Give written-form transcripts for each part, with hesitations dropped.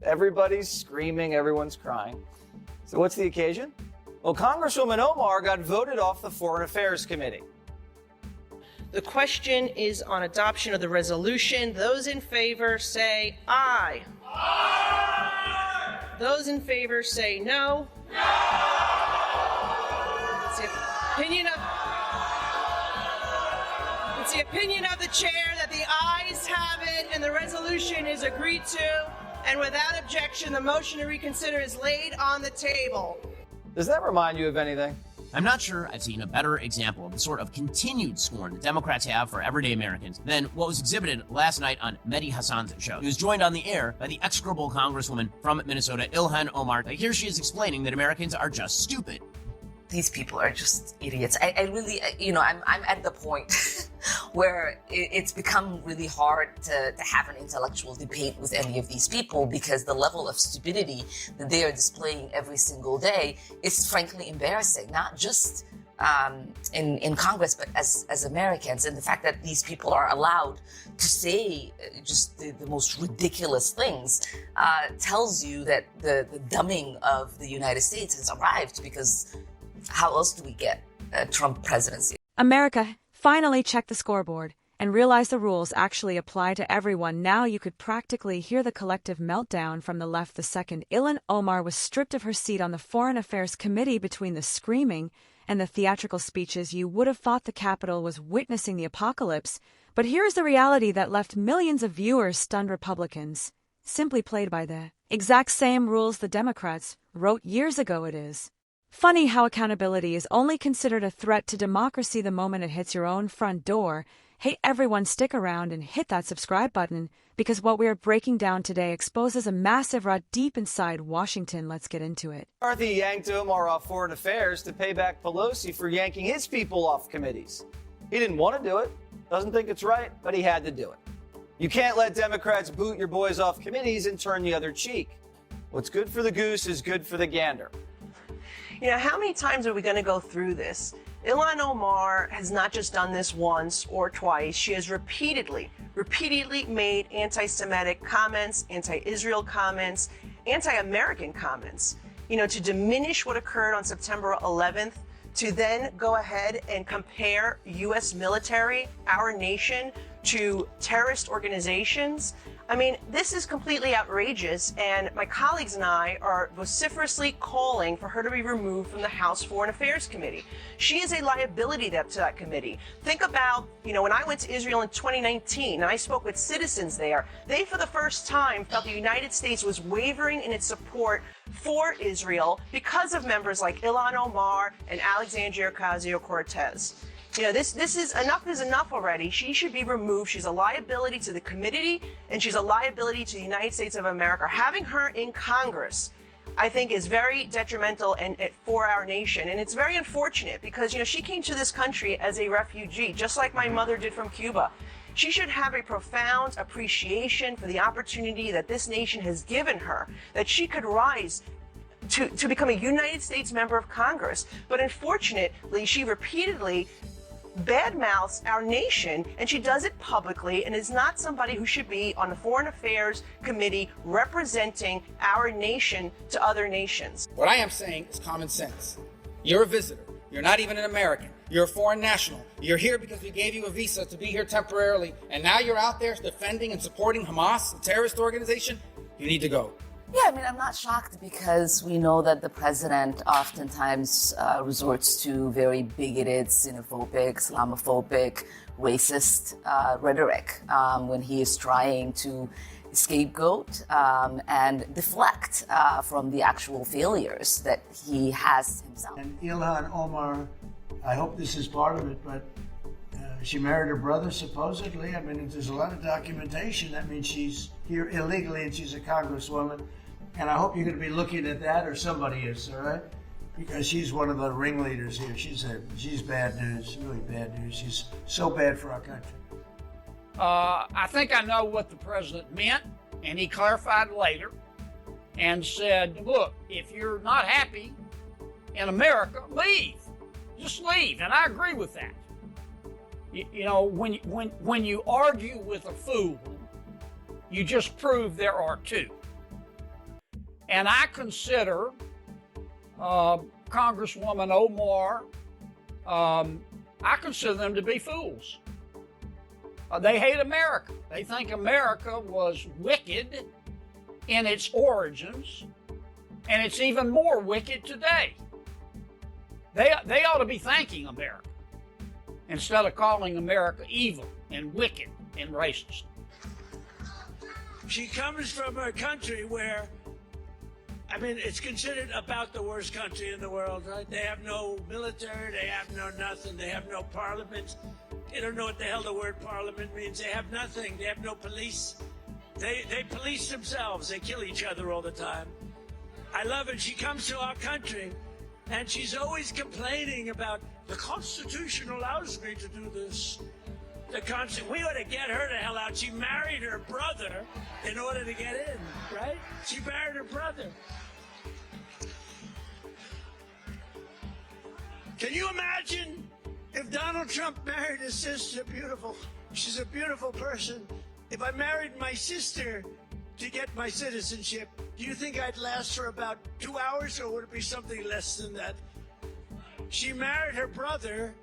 Everybody's screaming, everyone's crying. So what's the occasion? Well, Congresswoman Omar got voted off the Foreign Affairs Committee. The question is on adoption of the resolution. Those in favor say aye. Aye. Those in favor say no. No. It's the opinion of the chair that the ayes have it and the resolution is agreed to. And without objection, the motion to reconsider is laid on the table. Does that remind you of anything? I'm not sure I've seen a better example of the sort of continued scorn the Democrats have for everyday Americans than what was exhibited last night on Mehdi Hasan's show. He was joined on the air by the execrable congresswoman from Minnesota, Ilhan Omar. Here she is explaining that Americans are just stupid. These people are just idiots. I really, I'm at the point where it's become really hard to have an intellectual debate with any of these people because the level of stupidity that they are displaying every single day is frankly embarrassing, not just in Congress, but as Americans. And the fact that these people are allowed to say just the most ridiculous things tells you that the dumbing of the United States has arrived, because how else do we get a Trump presidency? America, finally check the scoreboard and realize the rules actually apply to everyone. Now you could practically hear the collective meltdown from the left the second Ilhan Omar was stripped of her seat on the Foreign Affairs Committee. Between the screaming and the theatrical speeches, you would have thought the Capitol was witnessing the apocalypse. But here's the reality that left millions of viewers stunned. Republicans simply played by the exact same rules the Democrats wrote years ago. It is funny how accountability is only considered a threat to democracy the moment it hits your own front door. Hey everyone, stick around and hit that subscribe button, because what we are breaking down today exposes a massive rot deep inside Washington. Let's get into it. McCarthy yanked Omar off Foreign Affairs to pay back Pelosi for yanking his people off committees. He didn't want to do it, doesn't think it's right, but he had to do it. You can't let Democrats boot your boys off committees and turn the other cheek. What's good for the goose is good for the gander. You know, how many times are we going to go through this? Ilhan Omar has not just done this once or twice. She has repeatedly made anti-Semitic comments, anti-Israel comments, anti-American comments, to diminish what occurred on September 11th, to then go ahead and compare U.S. military, our nation, to terrorist organizations. I mean, this is completely outrageous, and my colleagues and I are vociferously calling for her to be removed from the House Foreign Affairs Committee. She is a liability to that committee. Think about, when I went to Israel in 2019 and I spoke with citizens there, they for the first time felt the United States was wavering in its support for Israel because of members like Ilhan Omar and Alexandria Ocasio-Cortez. This is enough already. She should be removed. She's a liability to the committee, and she's a liability to the United States of America. Having her in Congress, I think, is very detrimental for our nation. And it's very unfortunate because, she came to this country as a refugee, just like my mother did from Cuba. She should have a profound appreciation for the opportunity that this nation has given her, that she could rise to become a United States member of Congress. But unfortunately, she repeatedly badmouths our nation, and she does it publicly, and is not somebody who should be on the Foreign Affairs Committee representing our nation to other nations. What I am saying is common sense. You're a visitor. You're not even an American. You're a foreign national. You're here because we gave you a visa to be here temporarily, and now you're out there defending and supporting Hamas, a terrorist organization? You need to go. Yeah, I'm not shocked, because we know that the president oftentimes resorts to very bigoted, xenophobic, Islamophobic, racist rhetoric when he is trying to scapegoat and deflect from the actual failures that he has himself. And Ilhan Omar, I hope this is part of it, but she married her brother, supposedly. I mean, there's a lot of documentation. That means she's here illegally and she's a congresswoman. And I hope you're going to be looking at that, or somebody is, all right? Because she's one of the ringleaders here. She's bad news, really bad news. She's so bad for our country. I think I know what the president meant, and he clarified later and said, look, if you're not happy in America, leave. Just leave. And I agree with that. When you argue with a fool, you just prove there are two. And I consider Congresswoman Omar, I consider them to be fools. They hate America. They think America was wicked in its origins, and it's even more wicked today. They ought to be thanking America instead of calling America evil and wicked and racist. She comes from a country where, I mean, it's considered about the worst country in the world, right? They have no military, they have no nothing, they have no parliament. They don't know what the hell the word parliament means. They have nothing, they have no police. They police themselves, they kill each other all the time. I love it. She comes to our country and she's always complaining about the Constitution allows me to do this. We ought to get her the hell out. She married her brother in order to get in, right? She married her brother. Can you imagine if Donald Trump married his sister? Beautiful. She's a beautiful person. If I married my sister to get my citizenship, do you think I'd last for about 2 hours, or would it be something less than that? She married her brother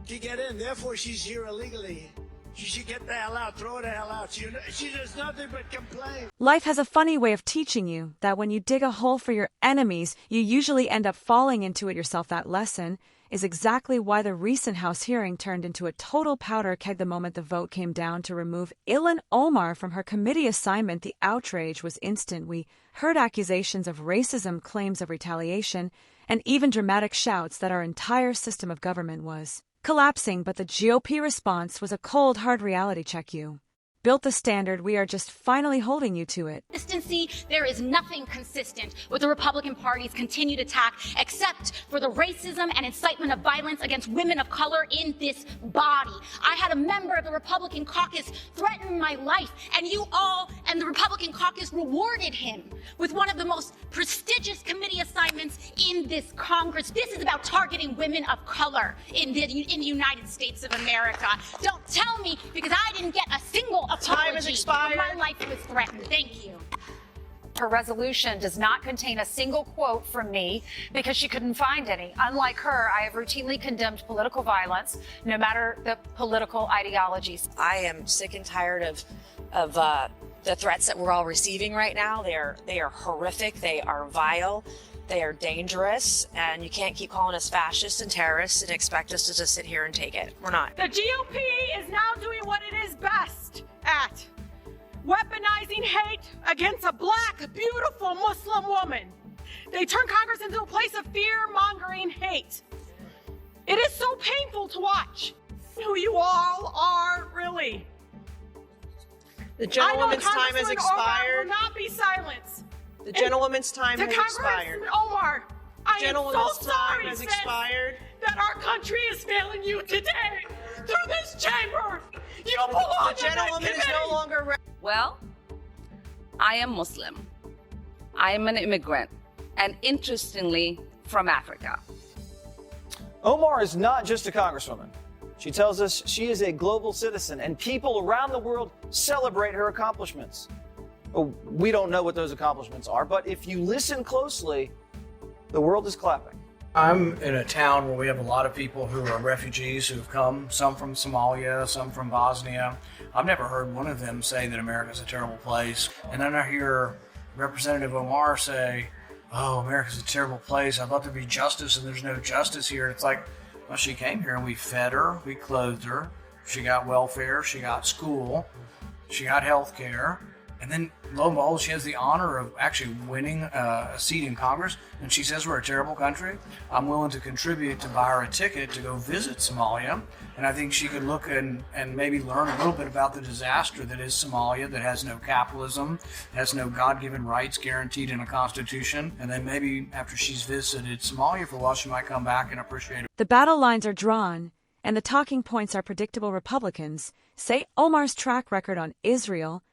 to get in, therefore she's here illegally. She should get the hell out, throw her the hell out. She does nothing but complain. Life has a funny way of teaching you that when you dig a hole for your enemies, you usually end up falling into it yourself. That lesson is exactly why the recent House hearing turned into a total powder keg the moment the vote came down to remove Ilhan Omar from her committee assignment. The outrage was instant. We heard accusations of racism, claims of retaliation, and even dramatic shouts that our entire system of government was collapsing, but the GOP response was a cold, hard reality check. You built the standard. We are just finally holding you to it. Consistency, there is nothing consistent with the Republican Party's continued attack except for the racism and incitement of violence against women of color in this body. I had a member of the Republican caucus threaten my life, and you all and the Republican caucus rewarded him with one of the most prestigious committee assignments in this Congress. This is about targeting women of color in the United States of America. Don't tell me, because I didn't get a single Time has expired. My life was threatened. Thank you. Her resolution does not contain a single quote from me because she couldn't find any. Unlike her, I have routinely condemned political violence, no matter the political ideologies. I am sick and tired of the threats that we're all receiving right now. They are horrific. They are vile. They are dangerous, and you can't keep calling us fascists and terrorists and expect us to just sit here and take it. We're not. The GOP is now doing what it is best at: weaponizing hate against a black, beautiful Muslim woman. They turn Congress into a place of fear-mongering hate. It is so painful to watch who you all are, really. The gentlewoman's time has expired. Omar will not be silenced. The gentlewoman's time has expired. Omar, I am so sorry has expired. that our country is failing you today through this chamber. You belong. The gentlewoman is no longer. Well, I am Muslim. I am an immigrant, and interestingly, from Africa. Omar is not just a congresswoman. She tells us she is a global citizen, and people around the world celebrate her accomplishments. We don't know what those accomplishments are, but if you listen closely, the world is clapping. I'm in a town where we have a lot of people who are refugees who've come, some from Somalia, some from Bosnia. I've never heard one of them say that America's a terrible place. And then I hear Representative Omar say, oh, America's a terrible place. I'd love to be justice, and there's no justice here. And it's like, well, she came here and we fed her, we clothed her, she got welfare, she got school, she got health care. And then, lo and behold, she has the honor of actually winning a seat in Congress, and she says we're a terrible country. I'm willing to contribute to buy her a ticket to go visit Somalia, and I think she could look and maybe learn a little bit about the disaster that is Somalia, that has no capitalism, has no God-given rights guaranteed in a constitution, and then maybe after she's visited Somalia for a while, she might come back and appreciate it. The battle lines are drawn, and the talking points are predictable. Republicans say Omar's track record on Israel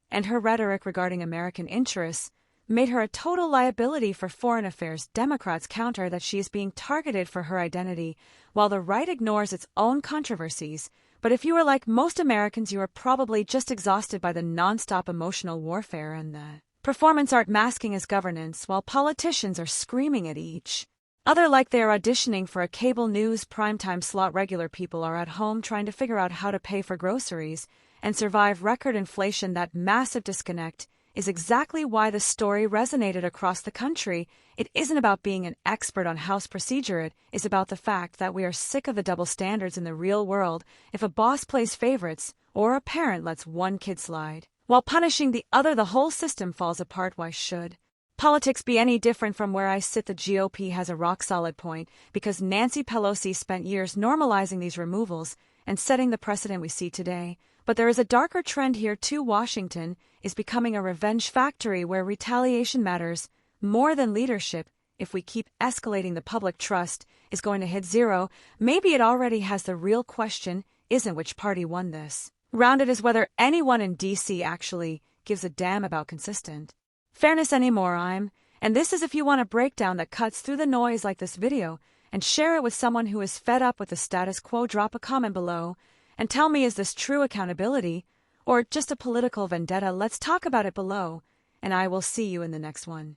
and her rhetoric regarding American interests made her a total liability for foreign affairs. Democrats counter that she is being targeted for her identity, while the right ignores its own controversies. But if you are like most Americans, you are probably just exhausted by the nonstop emotional warfare and the Performance art masking as governance while politicians are screaming at each other like they are auditioning for a cable news primetime slot. Regular people are at home trying to figure out how to pay for groceries and survive record inflation. That massive disconnect is exactly why the story resonated across the country. It isn't about being an expert on House procedure. It is about the fact that we are sick of the double standards in the real world. If a boss plays favorites or a parent lets one kid slide while punishing the other, the whole system falls apart. Why should politics be any different from where I sit? The GOP has a rock-solid point because Nancy Pelosi spent years normalizing these removals and setting the precedent we see today. But there is a darker trend here too. Washington is becoming a revenge factory where retaliation matters more than leadership. If we keep escalating, the public trust is going to hit zero. Maybe it already has. The real question isn't which party won this round, it is whether anyone in D.C. actually gives a damn about consistent fairness anymore. And this is if you want a breakdown that cuts through the noise like this video and share it with someone who is fed up with the status quo. Drop a comment below and tell me, is this true accountability or just a political vendetta? Let's talk about it below, and I will see you in the next one.